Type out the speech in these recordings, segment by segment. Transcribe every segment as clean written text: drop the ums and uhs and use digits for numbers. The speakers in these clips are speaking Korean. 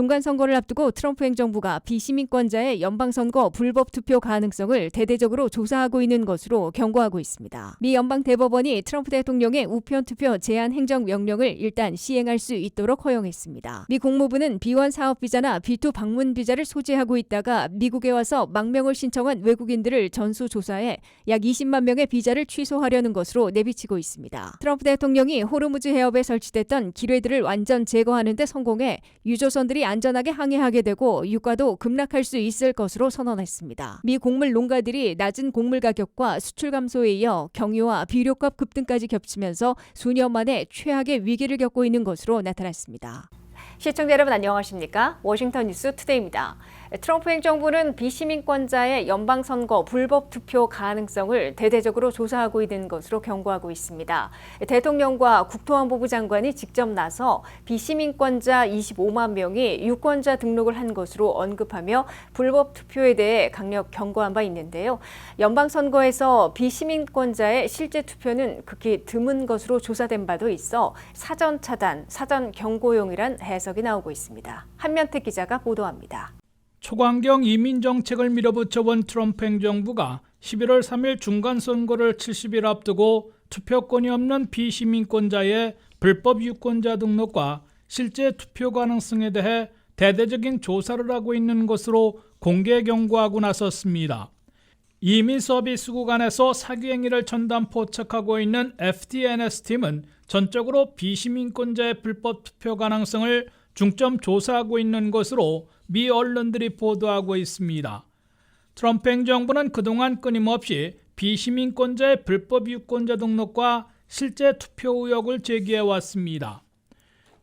중간선거를 앞두고 트럼프 행정부가 비시민권자의 연방선거 불법 투표 가능성을 대대적으로 조사하고 있는 것으로 경고하고 있습니다. 미 연방대법원이 트럼프 대통령의 우편투표 제한 행정명령을 일단 시행할 수 있도록 허용했습니다. 미 국무부는 B1 사업비자나 B2 방문비자를 소지하고 있다가 미국에 와서 망명을 신청한 외국인들을 전수조사해 약 20만 명의 비자를 취소하려는 것으로 내비치고 있습니다. 트럼프 대통령이 호르무즈 해협에 설치됐던 기뢰들을 완전 제거하는 데 성공해 유조선들이 안전하게 항해하게 되고 유가도 급락할 수 있을 것으로 선언했습니다. 미 곡물 농가들이 낮은 곡물 가격과 수출 감소에 이어 경유와 비료값 급등까지 겹치면서 수년 만에 최악의 위기를 겪고 있는 것으로 나타났습니다. 시청자 여러분 안녕하십니까? 워싱턴 뉴스 투데이입니다. 트럼프 행정부는 비시민권자의 연방선거 불법 투표 가능성을 대대적으로 조사하고 있는 것으로 경고하고 있습니다. 대통령과 국토안보부 장관이 직접 나서 비시민권자 25만 명이 유권자 등록을 한 것으로 언급하며 불법 투표에 대해 강력 경고한 바 있는데요. 연방선거에서 비시민권자의 실제 투표는 극히 드문 것으로 조사된 바도 있어 사전 차단, 사전 경고용이란 해석이 나오고 있습니다. 한면택 기자가 보도합니다. 초강경 이민 정책을 밀어붙여온 트럼프 행정부가 11월 3일 중간선거를 70일 앞두고 투표권이 없는 비시민권자의 불법 유권자 등록과 실제 투표 가능성에 대해 대대적인 조사를 하고 있는 것으로 공개 경고하고 나섰습니다. 이민 서비스국 안에서 사기 행위를 전담 포착하고 있는 FDNS팀은 전적으로 비시민권자의 불법 투표 가능성을 중점 조사하고 있는 것으로 미 언론들이 보도하고 있습니다. 트럼프 행정부는 그동안 끊임없이 비시민권자의 불법 유권자 등록과 실제 투표 의혹을 제기해왔습니다.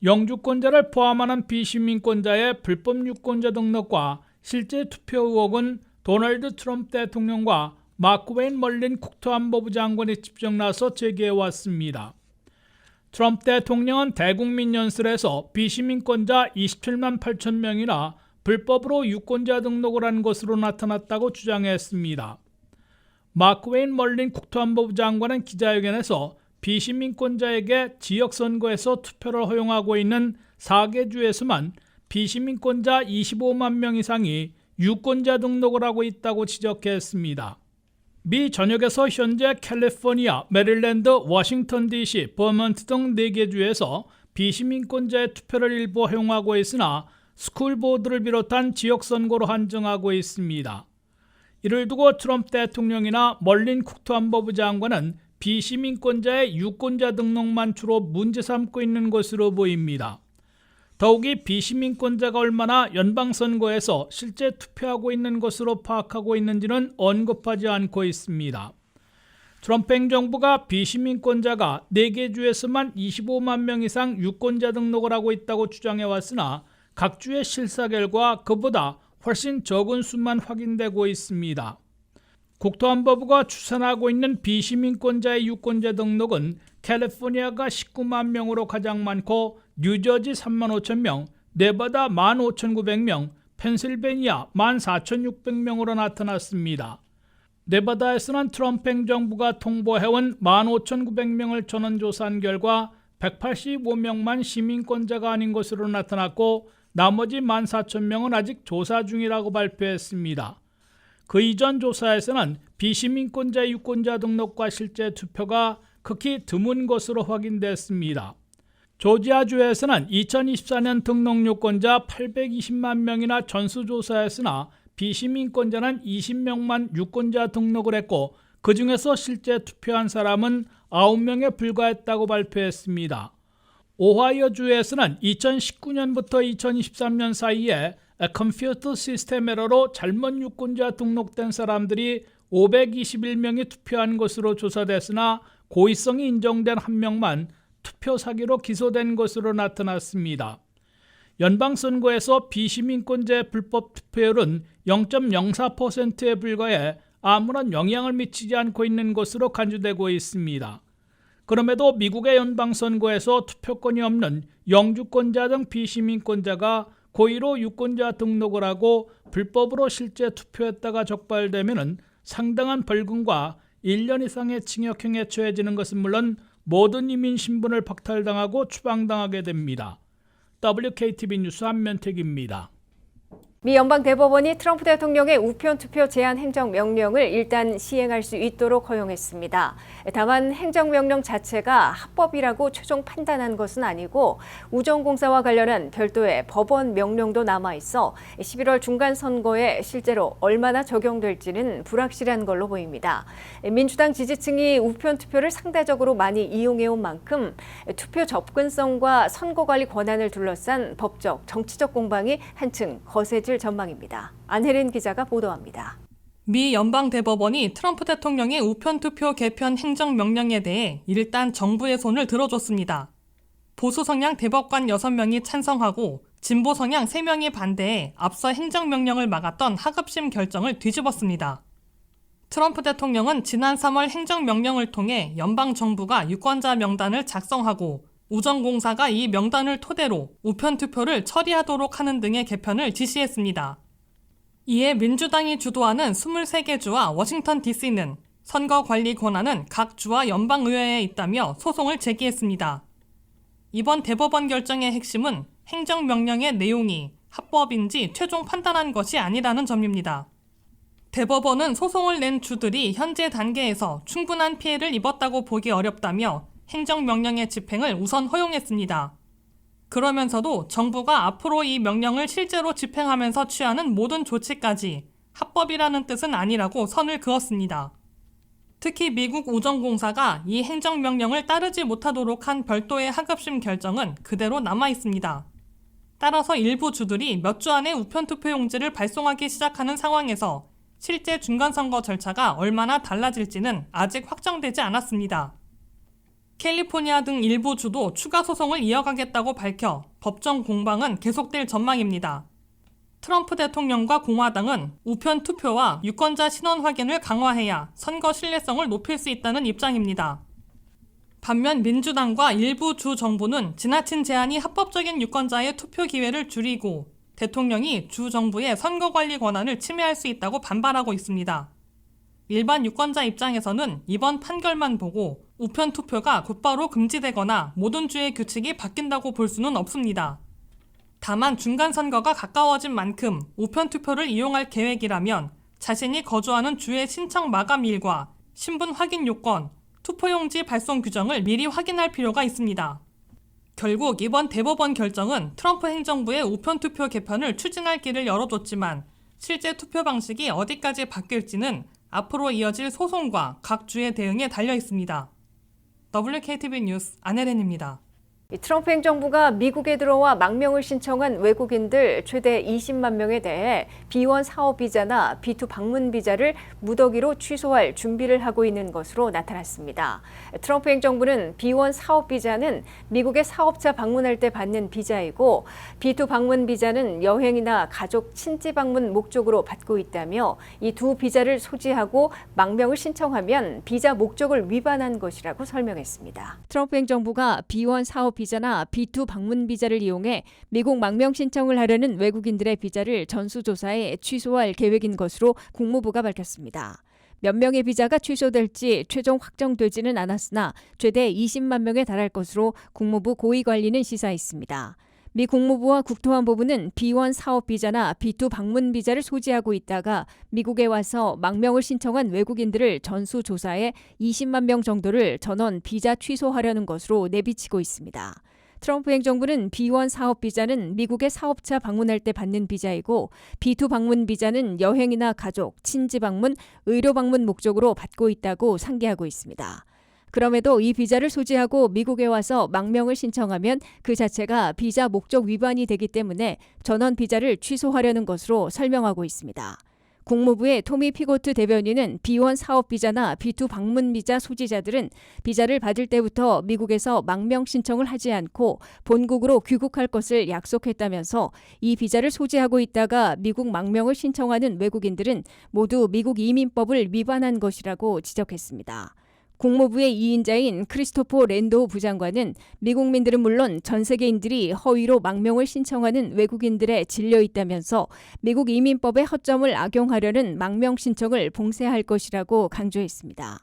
영주권자를 포함하는 비시민권자의 불법 유권자 등록과 실제 투표 의혹은 도널드 트럼프 대통령과 마크 웨인 멀린 국토안보부 장관이 직접 나서 제기해왔습니다. 트럼프 대통령은 대국민 연설에서 비시민권자 27만 8천 명이나 불법으로 유권자 등록을 한 것으로 나타났다고 주장했습니다. 마크 웨인 멀린 국토안보부 장관은 기자회견에서 비시민권자에게 지역선거에서 투표를 허용하고 있는 4개 주에서만 비시민권자 25만 명 이상이 유권자 등록을 하고 있다고 지적했습니다. 미 전역에서 현재 캘리포니아, 메릴랜드, 워싱턴 DC, 버먼트 등 4개 주에서 비시민권자의 투표를 일부 허용하고 있으나 스쿨보드를 비롯한 지역선거로 한정하고 있습니다. 이를 두고 트럼프 대통령이나 멀린 국토안보부 장관은 비시민권자의 유권자 등록만 주로 문제 삼고 있는 것으로 보입니다. 더욱이 비시민권자가 얼마나 연방선거에서 실제 투표하고 있는 것으로 파악하고 있는지는 언급하지 않고 있습니다. 트럼프 행정부가 비시민권자가 4개 주에서만 25만 명 이상 유권자 등록을 하고 있다고 주장해왔으나 각 주의 실사 결과 그보다 훨씬 적은 수만 확인되고 있습니다. 국토안보부가 추산하고 있는 비시민권자의 유권자 등록은 캘리포니아가 19만 명으로 가장 많고 뉴저지 3만 5천 명, 네바다 15,900명, 펜실베니아 14,600명으로 나타났습니다. 네바다에서는 트럼프 행정부가 통보해온 15,900명을 전원조사한 결과 185명만 시민권자가 아닌 것으로 나타났고 나머지 14,000명은 아직 조사 중이라고 발표했습니다. 그 이전 조사에서는 비시민권자 유권자 등록과 실제 투표가 극히 드문 것으로 확인됐습니다. 조지아주에서는 2024년 등록 유권자 820만 명이나 전수조사했으나 비시민권자는 20명만 유권자 등록을 했고 그 중에서 실제 투표한 사람은 9명에 불과했다고 발표했습니다. 오하이오주에서는 2019년부터 2023년 사이에 컴퓨터 시스템 에러로 잘못 유권자 등록된 사람들이 521명이 투표한 것으로 조사됐으나 고의성이 인정된 1명만 투표 사기로 기소된 것으로 나타났습니다. 연방선거에서 비시민권자의 불법 투표율은 0.04%에 불과해 아무런 영향을 미치지 않고 있는 것으로 간주되고 있습니다. 그럼에도 미국의 연방선거에서 투표권이 없는 영주권자 등 비시민권자가 고의로 유권자 등록을 하고 불법으로 실제 투표했다가 적발되면 상당한 벌금과 1년 이상의 징역형에 처해지는 것은 물론 모든 이민 신분을 박탈당하고 추방당하게 됩니다. WKTV 뉴스 안면택입니다. 미 연방대법원이 트럼프 대통령의 우편 투표 제한 행정명령을 일단 시행할 수 있도록 허용했습니다. 다만 행정명령 자체가 합법이라고 최종 판단한 것은 아니고 우정공사와 관련한 별도의 법원 명령도 남아있어 11월 중간선거에 실제로 얼마나 적용될지는 불확실한 걸로 보입니다. 민주당 지지층이 우편 투표를 상대적으로 많이 이용해온 만큼 투표 접근성과 선거관리 권한을 둘러싼 법적, 정치적 공방이 한층 거세질 전망입니다. 안혜린 기자가 보도합니다. 미 연방대법원이 트럼프 대통령의 우편투표 개편 행정명령에 대해 일단 정부의 손을 들어줬습니다. 보수 성향 대법관 6명이 찬성하고 진보 성향 3명이 반대해 앞서 행정명령을 막았던 하급심 결정을 뒤집었습니다. 트럼프 대통령은 지난 3월 행정명령을 통해 연방정부가 유권자 명단을 작성하고 우정공사가 이 명단을 토대로 우편투표를 처리하도록 하는 등의 개편을 지시했습니다. 이에 민주당이 주도하는 23개 주와 워싱턴 DC는 선거 관리 권한은 각 주와 연방의회에 있다며 소송을 제기했습니다. 이번 대법원 결정의 핵심은 행정명령의 내용이 합법인지 최종 판단한 것이 아니라는 점입니다. 대법원은 소송을 낸 주들이 현재 단계에서 충분한 피해를 입었다고 보기 어렵다며 행정명령의 집행을 우선 허용했습니다. 그러면서도 정부가 앞으로 이 명령을 실제로 집행하면서 취하는 모든 조치까지 합법이라는 뜻은 아니라고 선을 그었습니다. 특히 미국 우정공사가 이 행정명령을 따르지 못하도록 한 별도의 하급심 결정은 그대로 남아있습니다. 따라서 일부 주들이 몇 주 안에 우편투표용지를 발송하기 시작하는 상황에서 실제 중간선거 절차가 얼마나 달라질지는 아직 확정되지 않았습니다. 캘리포니아 등 일부 주도 추가 소송을 이어가겠다고 밝혀 법정 공방은 계속될 전망입니다. 트럼프 대통령과 공화당은 우편 투표와 유권자 신원 확인을 강화해야 선거 신뢰성을 높일 수 있다는 입장입니다. 반면 민주당과 일부 주 정부는 지나친 제한이 합법적인 유권자의 투표 기회를 줄이고 대통령이 주 정부의 선거 관리 권한을 침해할 수 있다고 반발하고 있습니다. 일반 유권자 입장에서는 이번 판결만 보고 우편 투표가 곧바로 금지되거나 모든 주의 규칙이 바뀐다고 볼 수는 없습니다. 다만 중간선거가 가까워진 만큼 우편 투표를 이용할 계획이라면 자신이 거주하는 주의 신청 마감일과 신분 확인 요건, 투표용지 발송 규정을 미리 확인할 필요가 있습니다. 결국 이번 대법원 결정은 트럼프 행정부의 우편 투표 개편을 추진할 길을 열어줬지만 실제 투표 방식이 어디까지 바뀔지는 앞으로 이어질 소송과 각 주의 대응에 달려 있습니다. WKTV 뉴스 안혜린입니다. 트럼프 행정부가 미국에 들어와 망명을 신청한 외국인들 최대 20만 명에 대해 B1 사업 비자나 B2 방문 비자를 무더기로 취소할 준비를 하고 있는 것으로 나타났습니다. 트럼프 행정부는 B1 사업 비자는 미국의 사업자 방문할 때 받는 비자이고 B2 방문 비자는 여행이나 가족 친지 방문 목적으로 받고 있다며 이 두 비자를 소지하고 망명을 신청하면 비자 목적을 위반한 것이라고 설명했습니다. 트럼프 행정부가 B1 사업 비자나 B2 방문 비자를 이용해 미국 망명 신청을 하려는 외국인들의 비자를 전수조사해 취소할 계획인 것으로 국무부가 밝혔습니다. 몇 명의 비자가 취소될지 최종 확정되지는 않았으나 최대 20만 명에 달할 것으로 국무부 고위관리는 시사했습니다. 미 국무부와 국토안보부는 B1 사업 비자나 B2 방문 비자를 소지하고 있다가 미국에 와서 망명을 신청한 외국인들을 전수조사해 20만 명 정도를 전원 비자 취소하려는 것으로 내비치고 있습니다. 트럼프 행정부는 B1 사업 비자는 미국의 사업자 방문할 때 받는 비자이고 B2 방문 비자는 여행이나 가족, 친지 방문, 의료 방문 목적으로 받고 있다고 상기하고 있습니다. 그럼에도 이 비자를 소지하고 미국에 와서 망명을 신청하면 그 자체가 비자 목적 위반이 되기 때문에 전원 비자를 취소하려는 것으로 설명하고 있습니다. 국무부의 토미 피고트 대변인은 B1 사업 비자나 B2 방문 비자 소지자들은 비자를 받을 때부터 미국에서 망명 신청을 하지 않고 본국으로 귀국할 것을 약속했다면서 이 비자를 소지하고 있다가 미국 망명을 신청하는 외국인들은 모두 미국 이민법을 위반한 것이라고 지적했습니다. 국무부의 2인자인 크리스토퍼 랜도우 부장관은 미국민들은 물론 전 세계인들이 허위로 망명을 신청하는 외국인들에 질려 있다면서 미국 이민법의 허점을 악용하려는 망명 신청을 봉쇄할 것이라고 강조했습니다.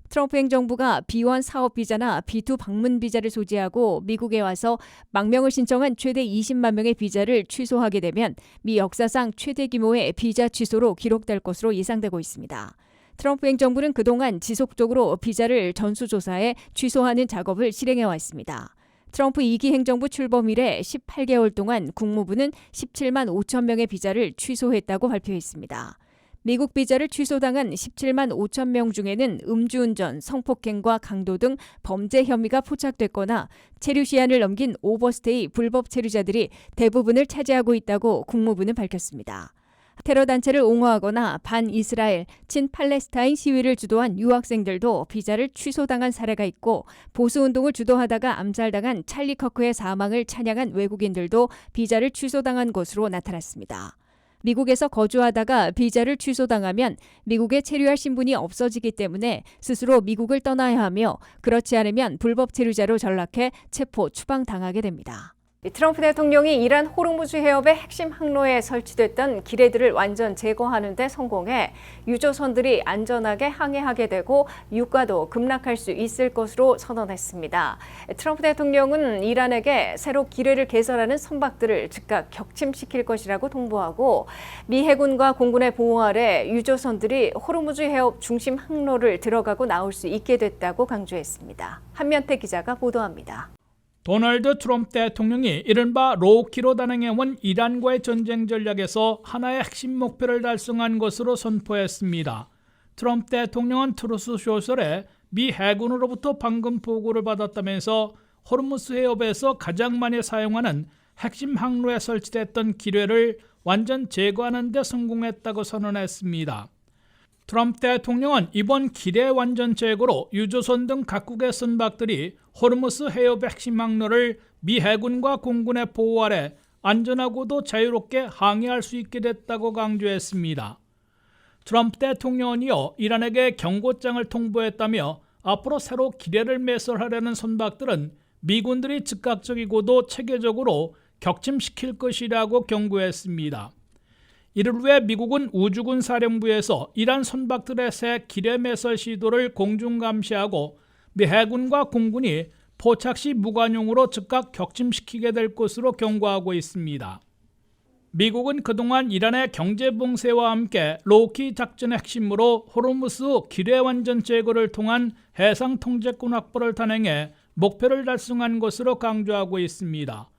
트럼프 행정부가 B1 사업 비자나 B2 방문 비자를 소지하고 미국에 와서 망명을 신청한 최대 20만 명의 비자를 취소하게 되면 미 역사상 최대 규모의 비자 취소로 기록될 것으로 예상되고 있습니다. 트럼프 행정부는 그동안 지속적으로 비자를 전수조사해 취소하는 작업을 실행해 왔습니다. 트럼프 2기 행정부 출범 이래 18개월 동안 국무부는 17만 5천 명의 비자를 취소했다고 발표했습니다. 미국 비자를 취소당한 17만 5천 명 중에는 음주운전, 성폭행과 강도 등 범죄 혐의가 포착됐거나 체류 시한을 넘긴 오버스테이 불법 체류자들이 대부분을 차지하고 있다고 국무부는 밝혔습니다. 테러 단체를 옹호하거나 반이스라엘, 친팔레스타인 시위를 주도한 유학생들도 비자를 취소당한 사례가 있고 보수운동을 주도하다가 암살당한 찰리 커크의 사망을 찬양한 외국인들도 비자를 취소당한 것으로 나타났습니다. 미국에서 거주하다가 비자를 취소당하면 미국에 체류할 신분이 없어지기 때문에 스스로 미국을 떠나야 하며 그렇지 않으면 불법 체류자로 전락해 체포, 추방당하게 됩니다. 트럼프 대통령이 이란 호르무즈 해협의 핵심 항로에 설치됐던 기뢰들을 완전 제거하는 데 성공해 유조선들이 안전하게 항해하게 되고 유가도 급락할 수 있을 것으로 선언했습니다. 트럼프 대통령은 이란에게 새로 기뢰를 개설하는 선박들을 즉각 격침시킬 것이라고 통보하고 미 해군과 공군의 보호 아래 유조선들이 호르무즈 해협 중심 항로를 들어가고 나올 수 있게 됐다고 강조했습니다. 한면태 기자가 보도합니다. 도널드 트럼프 대통령이 이른바 로키로 단행해온 이란과의 전쟁 전략에서 하나의 핵심 목표를 달성한 것으로 선포했습니다. 트럼프 대통령은 트루스 소셜에 미 해군으로부터 방금 보고를 받았다면서 호르무즈 해협에서 가장 많이 사용하는 핵심 항로에 설치됐던 기뢰를 완전 제거하는 데 성공했다고 선언했습니다. 트럼프 대통령은 이번 기뢰 완전 제거로 유조선 등 각국의 선박들이 호르무즈 해협 핵심 항로를 미 해군과 공군의 보호 아래 안전하고도 자유롭게 항해할 수 있게 됐다고 강조했습니다. 트럼프 대통령은 이어 이란에게 경고장을 통보했다며 앞으로 새로 기뢰를 매설하려는 선박들은 미군들이 즉각적이고도 체계적으로 격침시킬 것이라고 경고했습니다. 이를 위해 미국은 우주군 사령부에서 이란 선박들의 새 기뢰 매설 시도를 공중 감시하고 미 해군과 공군이 포착 시 무관용으로 즉각 격침시키게 될 것으로 경고하고 있습니다. 미국은 그동안 이란의 경제 봉쇄와 함께 로키 작전의 핵심으로 호르무즈 기뢰 완전 제거를 통한 해상 통제권 확보를 단행해 목표를 달성한 것으로 강조하고 있습니다.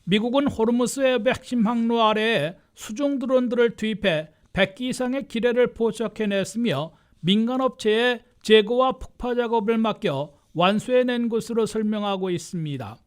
미국은 호르무즈 해협의 핵심 항로 아래에 수중 드론들을 투입해 100기 이상의 기뢰를 포착해냈으며 민간업체에 제거와 폭파 작업을 맡겨 완수해낸 것으로 설명하고 있습니다.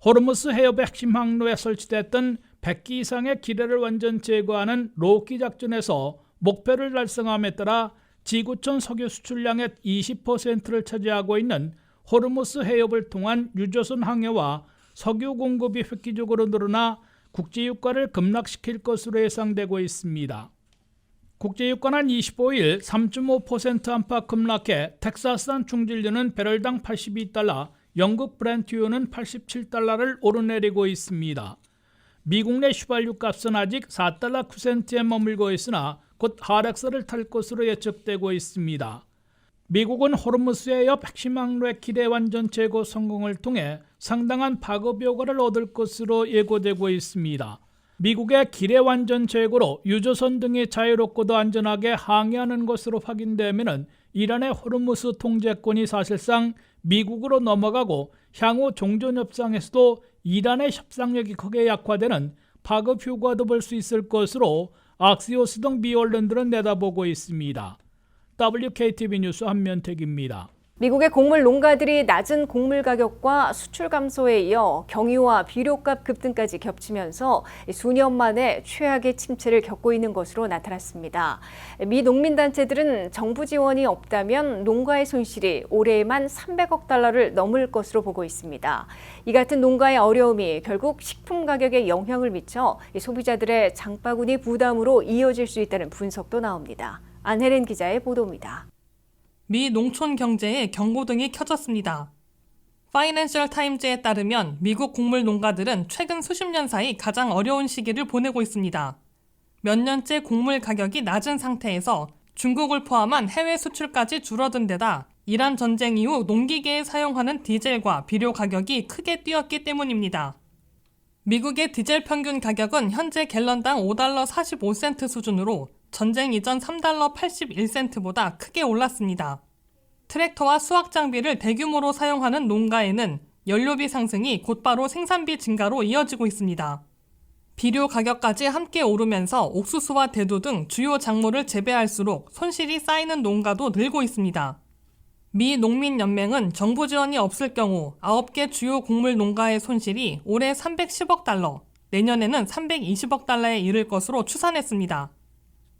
호르무즈 해협의 핵심 항로에 설치됐던 100기 이상의 기뢰를 완전 제거하는 로키 작전에서 목표를 달성함에 따라 지구촌 석유 수출량의 20%를 차지하고 있는 호르무즈 해협을 통한 유조선 항해와 석유 공급이 획기적으로 늘어나 국제유가를 급락시킬 것으로 예상되고 있습니다. 국제유가는 25일 3.5% 안팎 급락해 텍사스산 중진료는 배럴당 82달러, 영국 브렌트유는 87달러를 오르내리고 있습니다. 미국 내 휘발유 값은 아직 4달러 9센트에 머물고 있으나 곧 하락세를 탈 것으로 예측되고 있습니다. 미국은 호르무즈 해협 핵심 항로의 기뢰 완전 제거 성공을 통해 상당한 파급 효과를 얻을 것으로 예고되고 있습니다. 미국의 기뢰 완전 제거로 유조선 등이 자유롭고도 안전하게 항해하는 것으로 확인되면 이란의 호르무즈 통제권이 사실상 미국으로 넘어가고 향후 종전 협상에서도 이란의 협상력이 크게 약화되는 파급 효과도 볼 수 있을 것으로 악시오스 등 미 언론들은 내다보고 있습니다. WKTV 뉴스 한면택입니다. 미국의 곡물 농가들이 낮은 곡물 가격과 수출 감소에 이어 경유와 비료값 급등까지 겹치면서 수년 만에 최악의 침체를 겪고 있는 것으로 나타났습니다. 미 농민단체들은 정부 지원이 없다면 농가의 손실이 올해에만 300억 달러를 넘을 것으로 보고 있습니다. 이 같은 농가의 어려움이 결국 식품 가격에 영향을 미쳐 소비자들의 장바구니 부담으로 이어질 수 있다는 분석도 나옵니다. 안혜린 기자의 보도입니다. 미 농촌 경제에 경고등이 켜졌습니다. 파이낸셜 타임즈에 따르면 미국 곡물 농가들은 최근 수십 년 사이 가장 어려운 시기를 보내고 있습니다. 몇 년째 곡물 가격이 낮은 상태에서 중국을 포함한 해외 수출까지 줄어든 데다 이란 전쟁 이후 농기계에 사용하는 디젤과 비료 가격이 크게 뛰었기 때문입니다. 미국의 디젤 평균 가격은 현재 갤런당 5달러 45센트 수준으로 전쟁 이전 3달러 81센트보다 크게 올랐습니다. 트랙터와 수확 장비를 대규모로 사용하는 농가에는 연료비 상승이 곧바로 생산비 증가로 이어지고 있습니다. 비료 가격까지 함께 오르면서 옥수수와 대두 등 주요 작물을 재배할수록 손실이 쌓이는 농가도 늘고 있습니다. 미 농민연맹은 정부 지원이 없을 경우 9개 주요 곡물 농가의 손실이 올해 310억 달러, 내년에는 320억 달러에 이를 것으로 추산했습니다.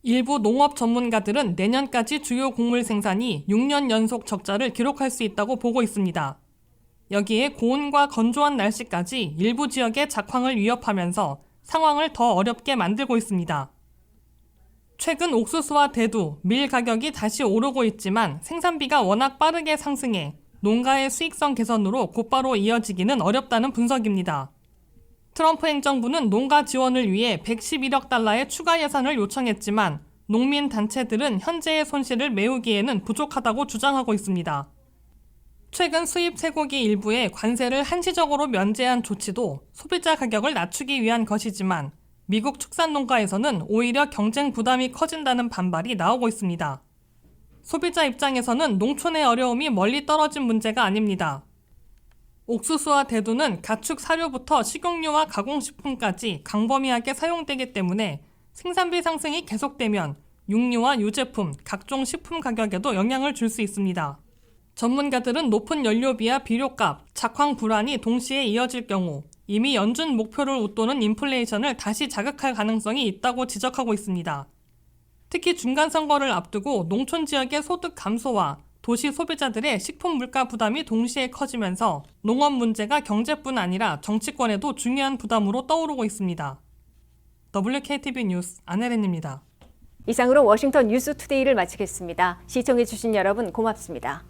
일부 농업 전문가들은 내년까지 주요 곡물 생산이 6년 연속 적자를 기록할 수 있다고 보고 있습니다. 여기에 고온과 건조한 날씨까지 일부 지역의 작황을 위협하면서 상황을 더 어렵게 만들고 있습니다. 최근 옥수수와 대두, 밀 가격이 다시 오르고 있지만 생산비가 워낙 빠르게 상승해 농가의 수익성 개선으로 곧바로 이어지기는 어렵다는 분석입니다. 트럼프 행정부는 농가 지원을 위해 111억 달러의 추가 예산을 요청했지만 농민 단체들은 현재의 손실을 메우기에는 부족하다고 주장하고 있습니다. 최근 수입 쇠고기 일부에 관세를 한시적으로 면제한 조치도 소비자 가격을 낮추기 위한 것이지만 미국 축산농가에서는 오히려 경쟁 부담이 커진다는 반발이 나오고 있습니다. 소비자 입장에서는 농촌의 어려움이 멀리 떨어진 문제가 아닙니다. 옥수수와 대두는 가축 사료부터 식용유와 가공식품까지 광범위하게 사용되기 때문에 생산비 상승이 계속되면 육류와 유제품, 각종 식품 가격에도 영향을 줄 수 있습니다. 전문가들은 높은 연료비와 비료값, 작황 불안이 동시에 이어질 경우 이미 연준 목표를 웃도는 인플레이션을 다시 자극할 가능성이 있다고 지적하고 있습니다. 특히 중간선거를 앞두고 농촌 지역의 소득 감소와 도시 소비자들의 식품 물가 부담이 동시에 커지면서 농업 문제가 경제뿐 아니라 정치권에도 중요한 부담으로 떠오르고 있습니다. WKTV 뉴스 안혜린입니다. 이상으로 워싱턴 뉴스투데이를 마치겠습니다. 시청해주신 여러분 고맙습니다.